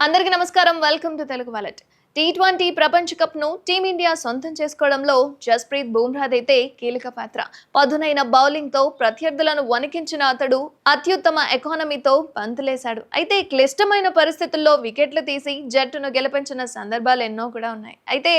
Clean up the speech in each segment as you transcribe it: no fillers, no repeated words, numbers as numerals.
అందరికీ నమస్కారం. Welcome to Telugu wallet. T20 ప్రపంచ కప్ ను టీమిండియా సొంతం చేసుకోవడంలో జస్ప్రీత్ బుమ్రాదైతే కీలక పాత్ర. పదునైన బౌలింగ్ తో ప్రత్యర్థులను వణికించిన అతడు అత్యుత్తమ ఎకానమీతో బంతులేశాడు. అయితే క్లిష్టమైన పరిస్థితుల్లో వికెట్లు తీసి జట్టును గెలిపించిన సందర్భాలు ఎన్నో కూడా ఉన్నాయి. అయితే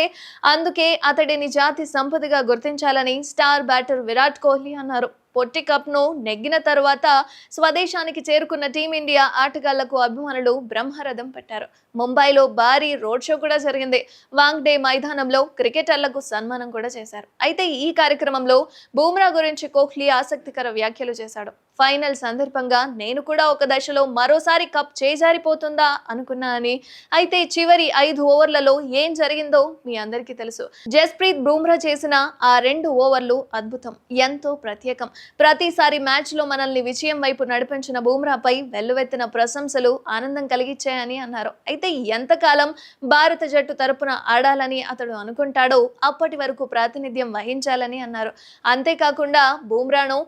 అందుకే అతడిని జాతి సంపదగా గుర్తించాలని స్టార్ బ్యాటర్ విరాట్ కోహ్లీ అన్నారు. పొట్టి కప్ ను నెగ్గిన తరువాత స్వదేశానికి చేరుకున్న టీమిండియా ఆటగాళ్లకు అభిమానులు బ్రహ్మరథం పట్టారు. ముంబైలో భారీ రోడ్ షో కూడా జరిగింది. వాంగ్డే మైదానంలో క్రికెటర్లకు సన్మానం కూడా చేశారు. అయితే ఈ కార్యక్రమంలో బుమ్రా గురించి కోహ్లీ ఆసక్తికర వ్యాఖ్యలు చేశాడు. ఫైనల్ సందర్భంగా నేను కూడా ఒక దశలో మరోసారి కప్ చేజారిపోతుందా అనుకున్నా అని. అయితే చివరి 5 ఓవర్లలో ఏం జరిగిందో మీ అందరికీ తెలుసు. జస్ప్రీత్ బుమ్రా చేసిన ఆ 2 ఓవర్లు అద్భుతం, ఎంతో ప్రత్యేకం. ప్రతిసారి మ్యాచ్ లో మనల్ని విజయం వైపు నడిపించిన బుమ్రాపై వెల్లువెత్తిన ప్రశంసలు ఆనందం కలిగించాయని అన్నారు. అయితే ఎంతకాలం భారత జట్టు తరపున ఆడాలని అతడు అనుకుంటాడో అప్పటి వరకు ప్రాతినిధ్యం వహించాలని అన్నారు. అంతేకాకుండా బుమ్రాను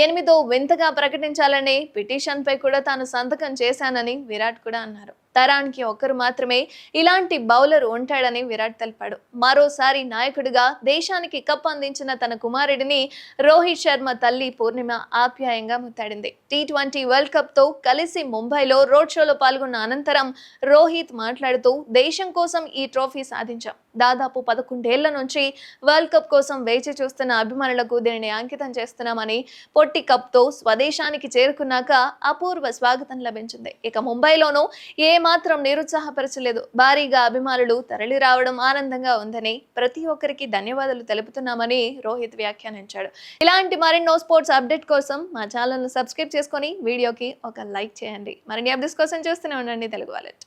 8వ వింతగా ప్రకటించాలనే పిటిషన్ పై కూడా తాను సంతకం చేశానని విరాట్ కూడా అన్నారు. తరానికి ఒకరు మాత్రమే ఇలాంటి బౌలర్ ఉంటాడని విరాట్ తెలిపాడు. మరోసారి నాయకుడిగా దేశానికి కప్ అందించిన తన కుమారుడిని రోహిత్ శర్మ తల్లి పూర్ణిమ ఆప్యాయంగా ముత్తాడింది. టీ20 వరల్డ్ కప్ తో కలిసి ముంబైలో రోడ్ షోలో పాల్గొన్న అనంతరం రోహిత్ మాట్లాడుతూ దేశం కోసం ఈ ట్రోఫీ సాధించాం. దాదాపు 11 ఏళ్ల నుంచి వరల్డ్ కప్ కోసం వేచి చూస్తున్న అభిమానులకు దీనిని అంకితం చేస్తున్నామని, పొట్టి కప్ తో స్వదేశానికి చేరుకున్నాక అపూర్వ స్వాగతం లభించింది. ఇక ముంబైలోనూ ఏ మాత్రం నిరుత్సాహపరచలేదు. భారీగా అభిమానులు తరలి రావడం ఆనందంగా ఉందని, ప్రతి ఒక్కరికి ధన్యవాదాలు తెలుపుతున్నామని రోహిత్ వ్యాఖ్యానించాడు. ఇలాంటి మరెన్నో స్పోర్ట్స్ అప్డేట్ కోసం మా ఛానల్ ను సబ్స్క్రైబ్ చేసుకొని వీడియోకి ఒక లైక్ చేయండి. మరిన్ని అప్డేట్స్ కోసం చూస్తూనే ఉండండి తెలుగు వాలెట్.